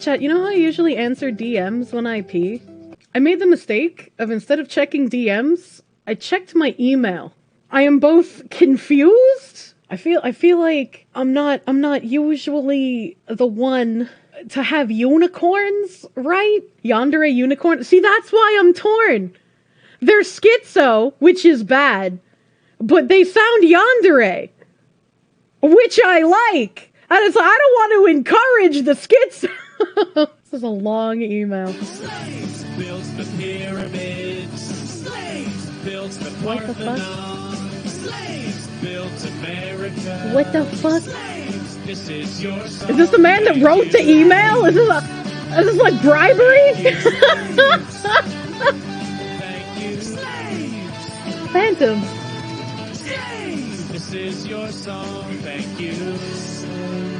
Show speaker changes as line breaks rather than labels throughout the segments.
Chat, you know how I usually answer DMs when I pee? I made the mistake of, instead of checking DMs, I checked my email. I am both confused. I feel like I'm not usually the one to have unicorns, right? Yandere unicorn. See, that's why I'm torn. They're schizo, which is bad, but they sound yandere, which I like. And so I don't want to encourage the schizo. This is a long email.
Slaves built the pyramids. Slaves built the Parthenon. Slaves built America.
What the fuck?
Slaves, this is your song.
Is this the man that wrote the email? Is this like bribery?
Thank you. Slaves.
Phantom.
Slaves, this is your song. Thank you.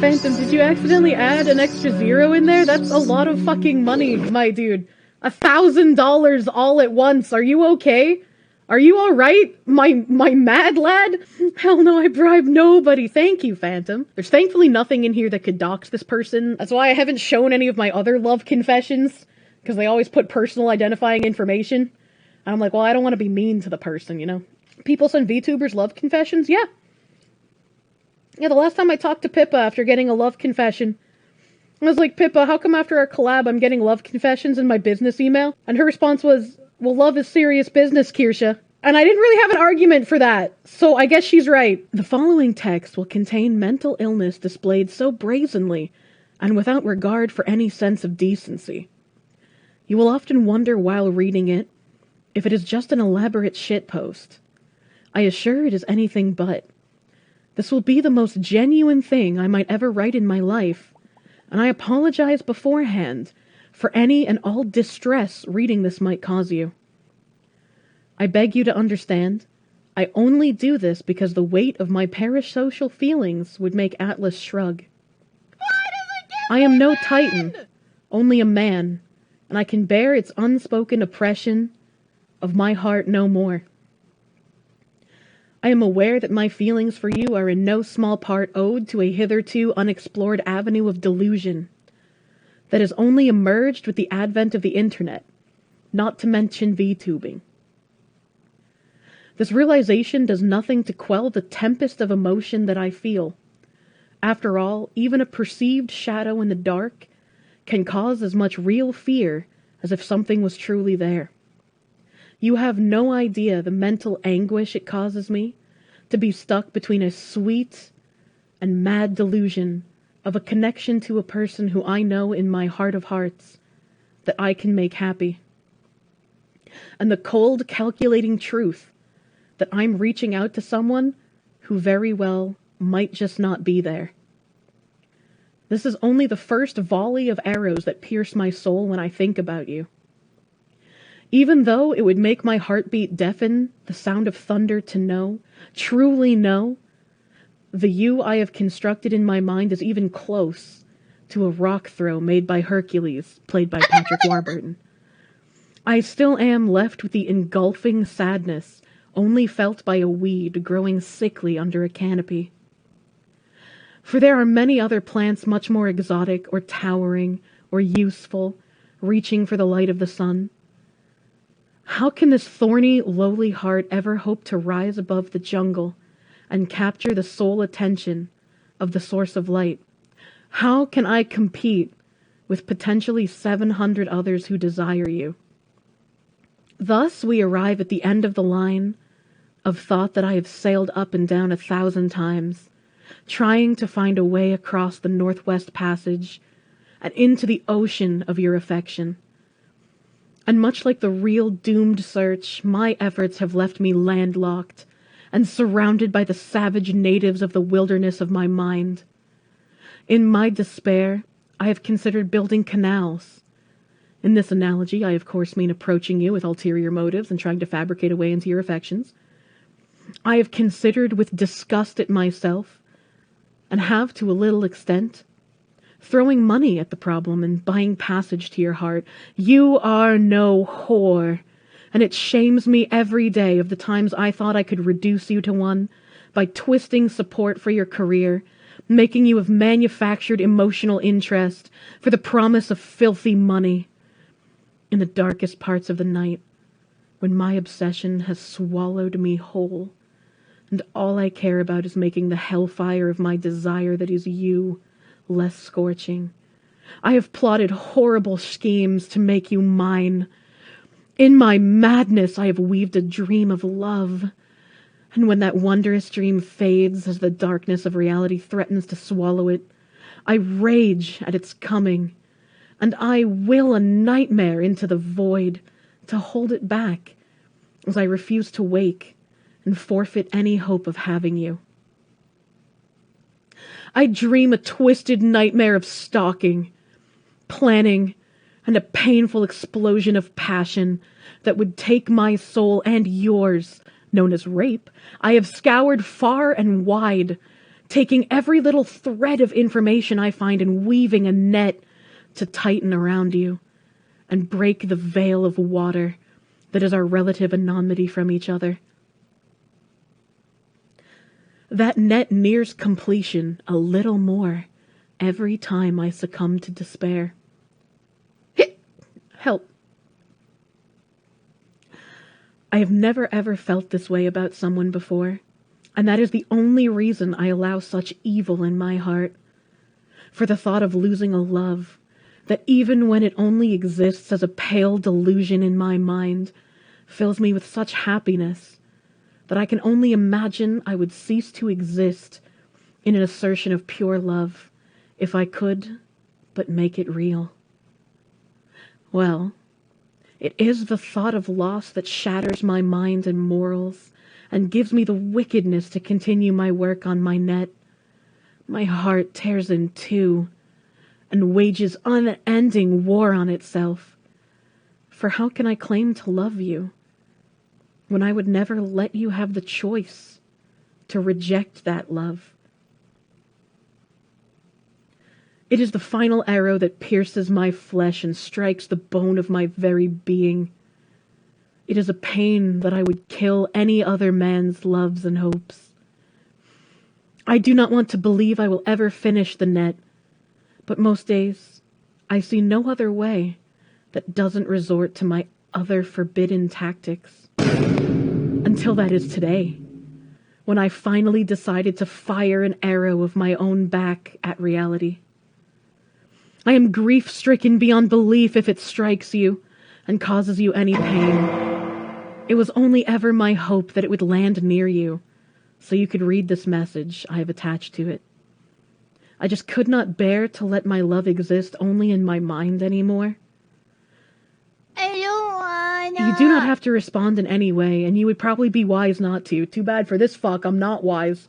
Phantom, did you accidentally add an extra zero in there? That's a lot of fucking money, my dude. $1,000 all at once. Are you okay? Are you alright, my mad lad? Hell no, I bribed nobody. Thank you, Phantom. There's thankfully nothing in here that could dox this person. That's why I haven't shown any of my other love confessions, because they always put personal identifying information. And I'm like, well, I don't want to be mean to the person, you know? People send VTubers love confessions? Yeah. Yeah, the last time I talked to Pippa after getting a love confession, I was like, Pippa, how come after our collab I'm getting love confessions in my business email? And her response was, well, love is serious business, Kirsche. And I didn't really have an argument for that, so I guess she's right. The following text will contain mental illness displayed so brazenly and without regard for any sense of decency. You will often wonder while reading it if it is just an elaborate shitpost. I assure it is anything but. This will be the most genuine thing I might ever write in my life, and I apologize beforehand for any and all distress reading this might cause you. I beg you to understand, I only do this because the weight of my parasocial feelings would make Atlas shrug. I am no titan, only a man, and I can bear its unspoken oppression of my heart no more. I am aware that my feelings for you are in no small part owed to a hitherto unexplored avenue of delusion that has only emerged with the advent of the internet, not to mention VTubing. This realization does nothing to quell the tempest of emotion that I feel. After all, even a perceived shadow in the dark can cause as much real fear as if something was truly there. You have no idea the mental anguish it causes me to be stuck between a sweet and mad delusion of a connection to a person who I know in my heart of hearts that I can make happy, and the cold, calculating truth that I'm reaching out to someone who very well might just not be there. This is only the first volley of arrows that pierce my soul when I think about you. Even though it would make my heartbeat deafen the sound of thunder to know, truly know, the you I have constructed in my mind is even close to a rock throw made by Hercules, played by Patrick Warburton. I still am left with the engulfing sadness only felt by a weed growing sickly under a canopy. For there are many other plants much more exotic or towering or useful, reaching for the light of the sun. How can this thorny, lowly heart ever hope to rise above the jungle and capture the sole attention of the source of light? How can I compete with potentially 700 others who desire you? Thus we arrive at the end of the line of thought that I have sailed up and down 1,000 times, trying to find a way across the Northwest Passage and into the ocean of your affection. And much like the real doomed search, my efforts have left me landlocked and surrounded by the savage natives of the wilderness of my mind. In my despair, I have considered building canals. In this analogy, I of course mean approaching you with ulterior motives and trying to fabricate a way into your affections. I have considered with disgust at myself, and have to a little extent, throwing money at the problem and buying passage to your heart. You are no whore, and it shames me every day of the times I thought I could reduce you to one by twisting support for your career, making you of manufactured emotional interest for the promise of filthy money. In the darkest parts of the night, when my obsession has swallowed me whole, and all I care about is making the hellfire of my desire that is you less scorching, I have plotted horrible schemes to make you mine. In my madness, I have weaved a dream of love. And when that wondrous dream fades as the darkness of reality threatens to swallow it, I rage at its coming, and I will a nightmare into the void to hold it back as I refuse to wake and forfeit any hope of having you. I dream a twisted nightmare of stalking, planning, and a painful explosion of passion that would take my soul and yours, known as rape. I have scoured far and wide, taking every little thread of information I find and weaving a net to tighten around you and break the veil of water that is our relative anonymity from each other. That net nears completion a little more every time I succumb to despair. Help. I have never ever felt this way about someone before, and that is the only reason I allow such evil in my heart. For the thought of losing a love that, even when it only exists as a pale delusion in my mind, fills me with such happiness that I can only imagine I would cease to exist in an assertion of pure love if I could but make it real. Well, it is the thought of loss that shatters my mind and morals and gives me the wickedness to continue my work on my net. My heart tears in two and wages unending war on itself. For how can I claim to love you when I would never let you have the choice to reject that love? It is the final arrow that pierces my flesh and strikes the bone of my very being. It is a pain that I would kill any other man's loves and hopes. I do not want to believe I will ever finish the net, but most days I see no other way that doesn't resort to my other forbidden tactics. Until that is today, when I finally decided to fire an arrow of my own back at reality. I am grief-stricken beyond belief if it strikes you and causes you any pain. It was only ever my hope that it would land near you, so you could read this message I have attached to it. I just could not bear to let my love exist only in my mind anymore.
I don't wanna.
You do not have to respond in any way, and you would probably be wise not to. Too bad for this fuck, I'm not wise.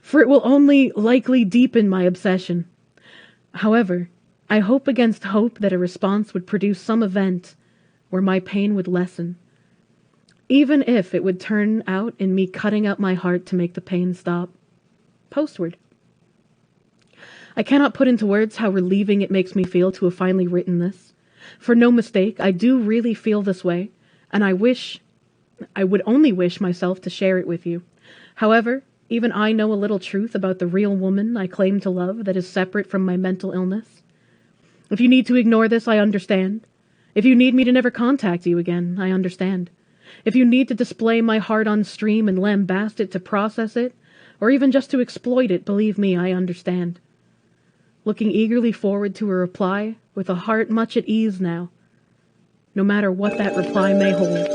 For it will only likely deepen my obsession. However, I hope against hope that a response would produce some event where my pain would lessen, even if it would turn out in me cutting out my heart to make the pain stop. Postward. I cannot put into words how relieving it makes me feel to have finally written this. For no mistake, I do really feel this way, and I would only wish myself to share it with you. However, even I know a little truth about the real woman I claim to love that is separate from my mental illness. If you need to ignore this, I understand. If you need me to never contact you again, I understand. If you need to display my heart on stream and lambast it to process it, or even just to exploit it, believe me, I understand. Looking eagerly forward to a reply, with a heart much at ease now, no matter what that reply may hold.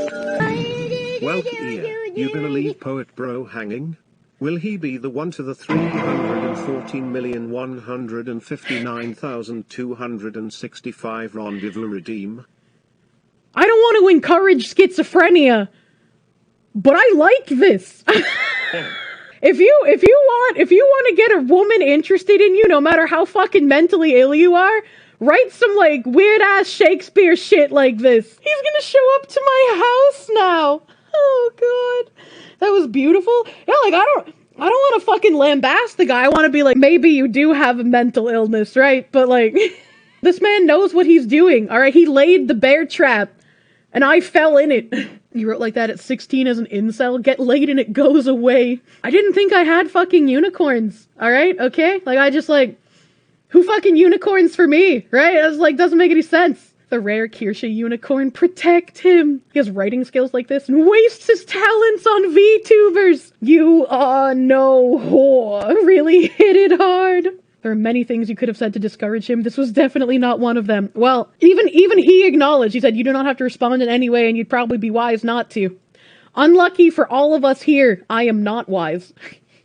Well, Kia, you been a lead poet bro hanging? Will he be the one to the 314,159,265 rendezvous redeem?
I don't want to encourage schizophrenia, but I like this. If you want to get a woman interested in you, no matter how fucking mentally ill you are, write some like weird ass Shakespeare shit like this. He's gonna show up to my house now. Oh god, that was beautiful. Yeah, like I don't want to fucking lambast the guy. I want to be like, maybe you do have a mental illness, right? But like, this man knows what he's doing. All right, he laid the bear trap. And I fell in it. You wrote like that at 16 as an incel? Get laid and it goes away. I didn't think I had fucking unicorns. Alright? Okay? Like, I just like, who fucking unicorns for me? Right? I was like, doesn't make any sense. The rare Kirsche unicorn, protect him. He has writing skills like this and wastes his talents on VTubers. You are no whore. Really hit it hard. There are many things you could have said to discourage him. This was definitely not one of them. Well, even he acknowledged. He said, you do not have to respond in any way, and you'd probably be wise not to. Unlucky for all of us here, I am not wise.